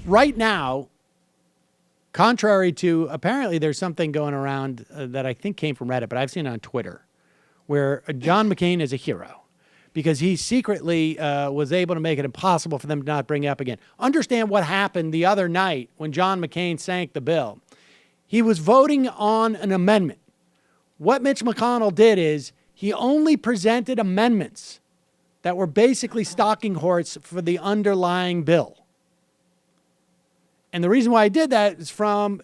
right now, contrary to, apparently there's something going around that I think came from Reddit, but I've seen it on Twitter, where John McCain is a hero because he secretly was able to make it impossible for them to not bring it up again. Understand what happened the other night when John McCain sank the bill. He was voting on an amendment. What Mitch McConnell did is he only presented amendments that were basically stalking horse for the underlying bill. And the reason why I did that is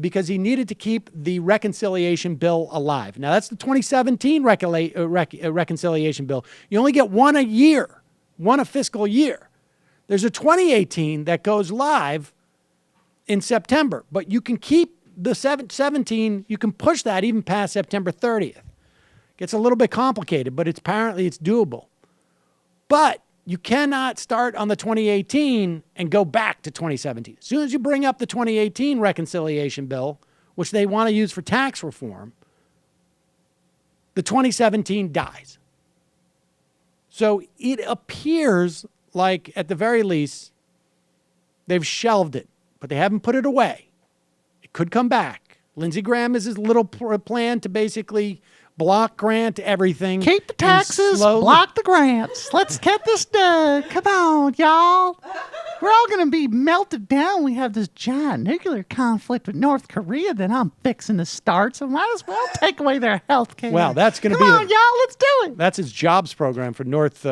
because he needed to keep the reconciliation bill alive. Now, that's the 2017 reconciliation bill. You only get one a year, one a fiscal year. There's a 2018 that goes live in September, but you can keep the 17, you can push that even past September 30th. Gets a little bit complicated, but apparently it's doable. But you cannot start on the 2018 and go back to 2017. As soon as you bring up the 2018 reconciliation bill, which they want to use for tax reform, the 2017 dies. So it appears like, at the very least, they've shelved it, but they haven't put it away. It could come back. Lindsey Graham has his little plan to basically block grant everything. Keep the taxes, block the grants. Let's get this done. Come on, y'all. We're all going to be melted down. We have this giant nuclear conflict with North Korea that I'm fixing to start, so might as well take away their health care. Well, that's going to be... Come on, y'all, let's do it. That's his jobs program for North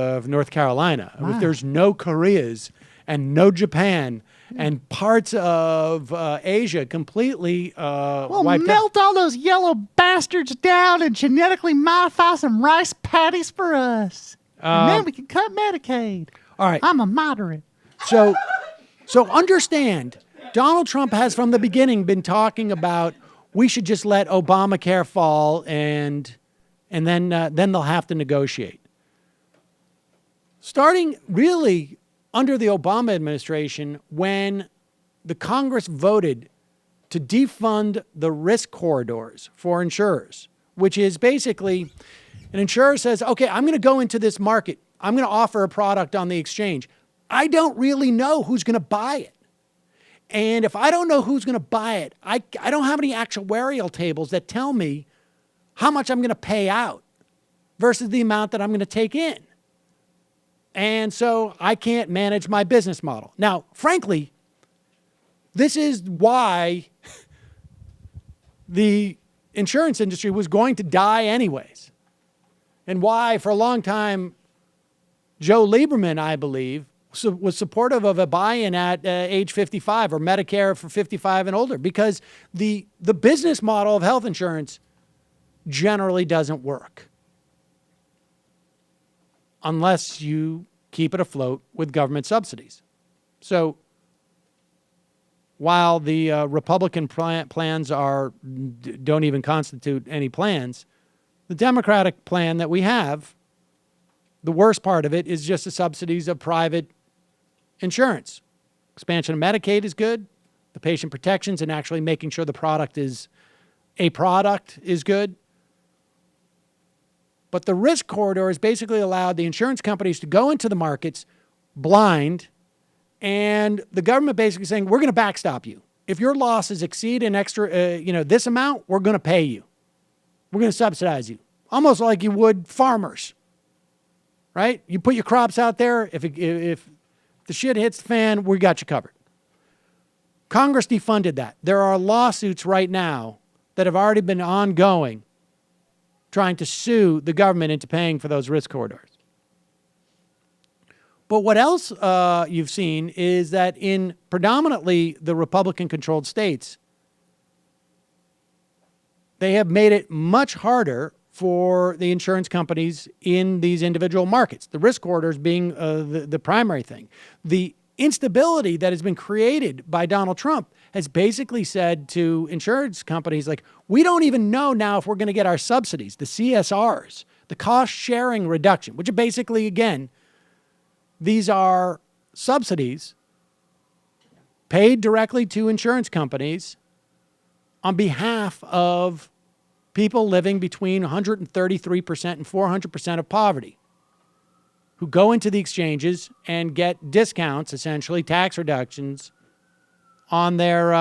Carolina. Wow. If there's no Koreas and no Japan and parts of Asia completely we'll wiped melt out. all those yellow bastards down and genetically modify some rice patties for us. And then we can cut Medicaid. All right. I'm a moderate. So understand, Donald Trump has from the beginning been talking about we should just let Obamacare fall and then they'll have to negotiate. Starting really under the Obama administration, when the Congress voted to defund the risk corridors for insurers, which is basically an insurer says, okay, I'm going to go into this market. I'm going to offer a product on the exchange. I don't really know who's going to buy it. And if I don't know who's going to buy it, I don't have any actuarial tables that tell me how much I'm going to pay out versus the amount that I'm going to take in. And so I can't manage my business model. Now, frankly, this is why the insurance industry was going to die anyways. And why, for a long time, Joe Lieberman, I believe, was supportive of a buy-in at age 55 or Medicare for 55 and older, because the business model of health insurance generally doesn't work unless you keep it afloat with government subsidies. So while the Republican plans don't even constitute any plans, the Democratic plan that we have, the worst part of it is just the subsidies of private insurance. Expansion of Medicaid is good. The patient protections and actually making sure the product is good. But the risk corridor has basically allowed the insurance companies to go into the markets blind, and the government basically saying, we're going to backstop you. If your losses exceed an extra, this amount, we're going to pay you. We're going to subsidize you. Almost like you would farmers, right? You put your crops out there. If the shit hits the fan, we got you covered. Congress defunded that. There are lawsuits right now that have already been ongoing trying to sue the government into paying for those risk corridors. But what else you've seen is that in predominantly the Republican-controlled states, they have made it much harder for the insurance companies in these individual markets, the risk corridors being the primary thing. The instability that has been created by Donald Trump has basically said to insurance companies, like, we don't even know now if we're going to get our subsidies, the CSRs, the cost sharing reduction, which are basically, again, these are subsidies paid directly to insurance companies on behalf of people living between 133% and 400% of poverty, who go into the exchanges and get discounts, essentially tax reductions, on their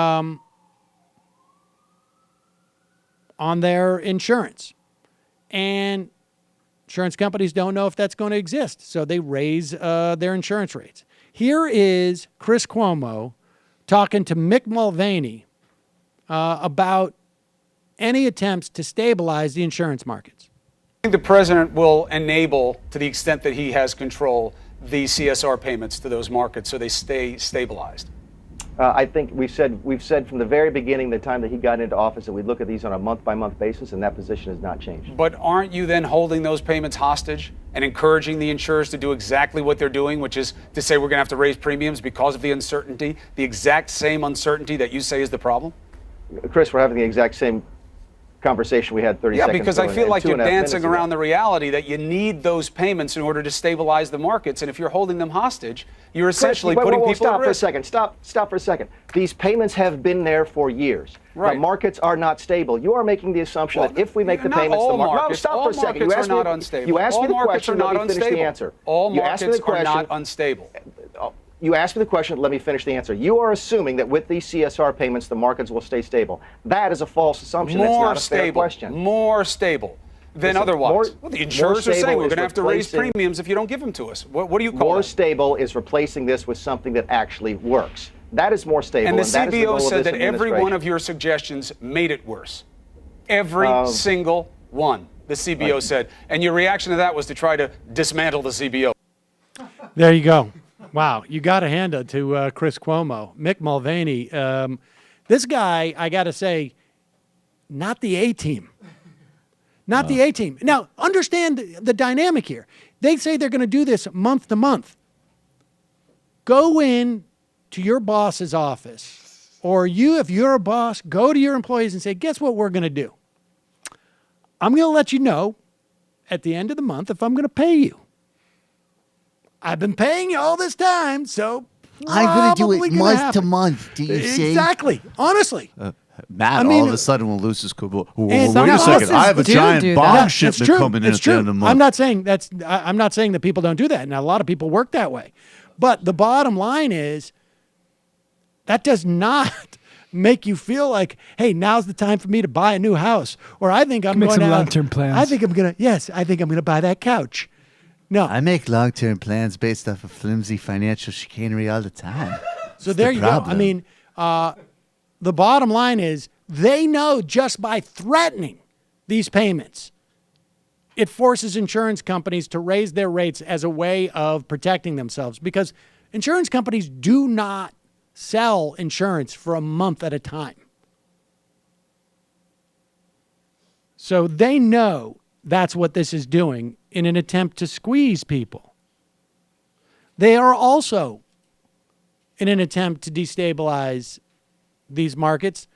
insurance. And insurance companies don't know if that's going to exist, so they raise their insurance rates. Here is Chris Cuomo talking to Mick Mulvaney about any attempts to stabilize the insurance markets. I think the president will enable, to the extent that he has control, the CSR payments to those markets so they stay stabilized. I think we've said from the very beginning, the time that he got into office, that we'd look at these on a month-by-month basis, and that position has not changed. But aren't you then holding those payments hostage and encouraging the insurers to do exactly what they're doing, which is to say we're going to have to raise premiums because of the uncertainty, the exact same uncertainty that you say is the problem? Chris, we're having the exact same conversation we had 30 seconds ago. Yeah, because I feel like you're dancing around the the reality that you need those payments in order to stabilize the markets. And if you're holding them hostage, you're essentially putting people stop at risk. For a second. Stop for a second. These payments have been there for years. Right. The markets are not stable. You are making the assumption that if we make the not payments, all the markets, No, stop all for a second. markets are not unstable. You asked all me the markets question. are not Let me finish unstable. the answer. All You asked me the markets are question. not unstable. You asked me the question, let me finish the answer. You are assuming that with these CSR payments, the markets will stay stable. That is a false assumption. It's not a fair question. More stable than Listen, otherwise. Well, the insurers are saying we're going to have to raise replacing- premiums if you don't give them to us. What do you call More that? stable is replacing this with something that actually works. That is more stable. And the that is CBO goal of said this that every one administration. of your suggestions made it worse. Every single one, the CBO said. And your reaction to that was to try to dismantle the CBO. There you go. Wow, you got to hand it to Chris Cuomo. Mick Mulvaney, this guy, I got to say, not the A-team. Not the A-team. Now, understand the dynamic here. They say they're going to do this month to month. Go in to your boss's office, or you, if you're a boss, go to your employees and say, guess what we're going to do? I'm going to let you know at the end of the month if I'm going to pay you. I've been paying you all this time, so I'm going to do probably it gonna month happen. to month. Do you see? Exactly. Honestly. Matt, I mean, all of a sudden will lose his cool. Wait and a some second! I have a bosses do giant do bomb that. That's shipment true. coming in It's at the end true. of the month. I'm not saying I'm not saying that people don't do that, and a lot of people work that way. But the bottom line is that does not make you feel like, hey, now's the time for me to buy a new house, or I think I'm Make going some out. long-term plans. I think I'm gonna buy that couch. No. I make long-term plans based off of flimsy financial chicanery all the time. So there you go. I mean, the bottom line is they know just by threatening these payments, it forces insurance companies to raise their rates as a way of protecting themselves, because insurance companies do not sell insurance for a month at a time. So they know that's what this is doing in an attempt to squeeze people. They are also, in an attempt to destabilize these markets,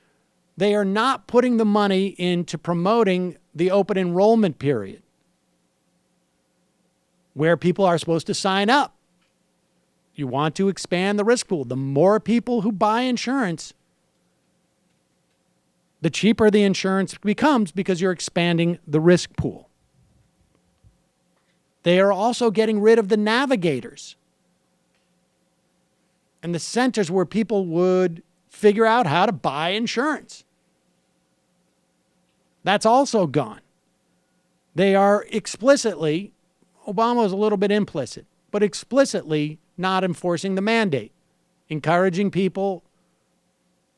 they are not putting the money into promoting the open enrollment period, where people are supposed to sign up. You want to expand the risk pool. The more people who buy insurance, the cheaper the insurance becomes, because you're expanding the risk pool. They are also getting rid of the navigators and the centers where people would figure out how to buy insurance. That's also gone. They are explicitly, Obama was a little bit implicit, but explicitly not enforcing the mandate, encouraging people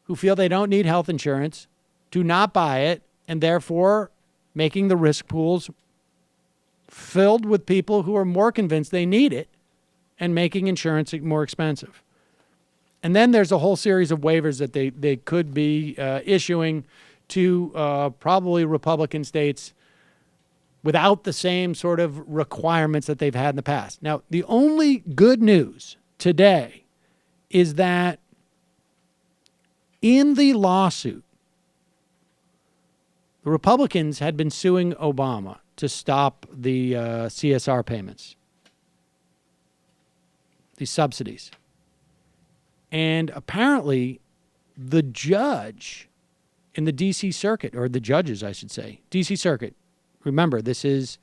who feel they don't need health insurance to not buy it, and therefore making the risk pools filled with people who are more convinced they need it and making insurance more expensive. And then there's a whole series of waivers that they could be issuing to probably Republican states without the same sort of requirements that they've had in the past. Now, the only good news today is that in the lawsuit, the Republicans had been suing Obama to stop the CSR payments, the subsidies. And apparently the judge in the D.C. Circuit, or the judges, I should say, D.C. Circuit, remember, this is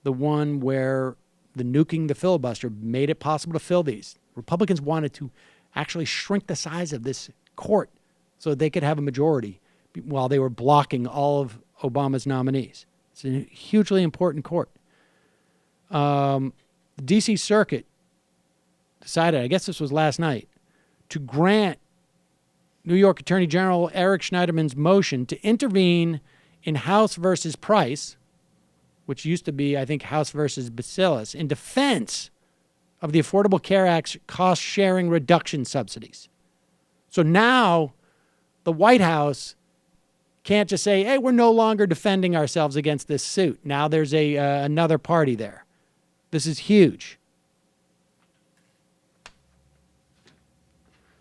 the one where the nuking the filibuster made it possible to fill these. Republicans wanted to actually shrink the size of this court so that they could have a majority while they were blocking all of Obama's nominees. It's a hugely important court. The D.C. Circuit decided, I guess this was last night, to grant New York Attorney General Eric Schneiderman's motion to intervene in House versus Price, which used to be, I think, House versus Bacillus, in defense of the Affordable Care Act's cost-sharing reduction subsidies. So now the White House can't just say, hey, we're no longer defending ourselves against this suit. Now there's another party there. This is huge.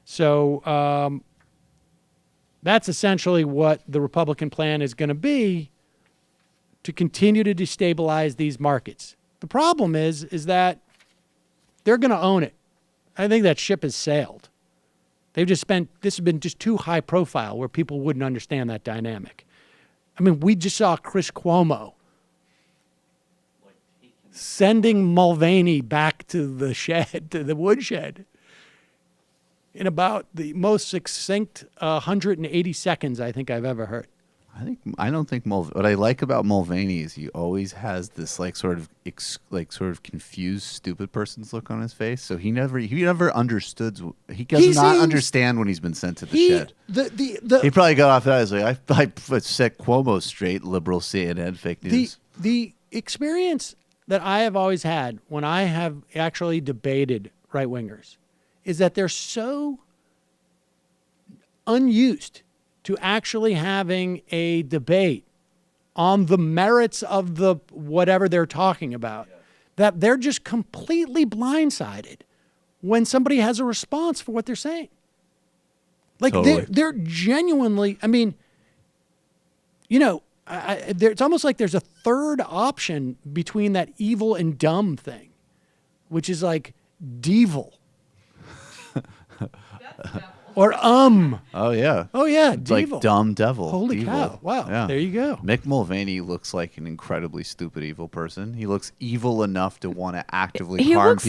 So that's essentially what the Republican plan is going to be to continue to destabilize these markets. The problem is that they're going to own it. I think that ship has sailed. They've just spent, this has been just too high profile where people wouldn't understand that dynamic. I mean, we just saw Chris Cuomo sending Mulvaney back to the shed, to the woodshed, in about the most succinct 180 seconds I think I've ever heard. I don't think what I like about Mulvaney is he always has this sort of confused, stupid person's look on his face. So he never understood. He does not understand when he's been sent to the shed. He probably got off that. I was like, I set Cuomo straight, liberal CNN, fake news. The experience that I have always had when I have actually debated right wingers is that they're so unused to actually having a debate on the merits of the whatever they're talking about, that they're just completely blindsided when somebody has a response for what they're saying. Like Totally. they're genuinely, I mean, you know, it's almost like there's a third option between that evil and dumb thing, which is like devil. Or Oh yeah. Oh yeah, It's devil. like dumb devil. Holy evil. cow. Wow. Yeah. There you go. Mick Mulvaney looks like an incredibly stupid, evil person. He looks evil enough to want to actively cause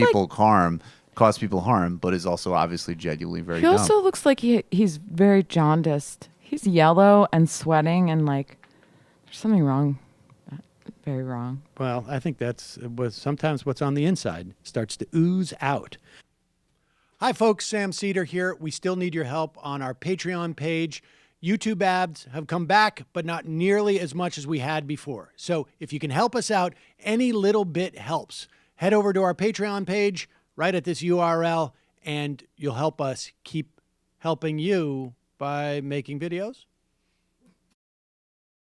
people harm, but is also obviously genuinely very He dumb. also looks like he's very jaundiced. He's yellow and sweating and like there's something wrong. Very wrong. Well, I think sometimes what's on the inside starts to ooze out. Hi, folks. Sam Seder here. We still need your help on our Patreon page. YouTube ads have come back, but not nearly as much as we had before. So if you can help us out, any little bit helps. Head over to our Patreon page right at this URL, and you'll help us keep helping you by making videos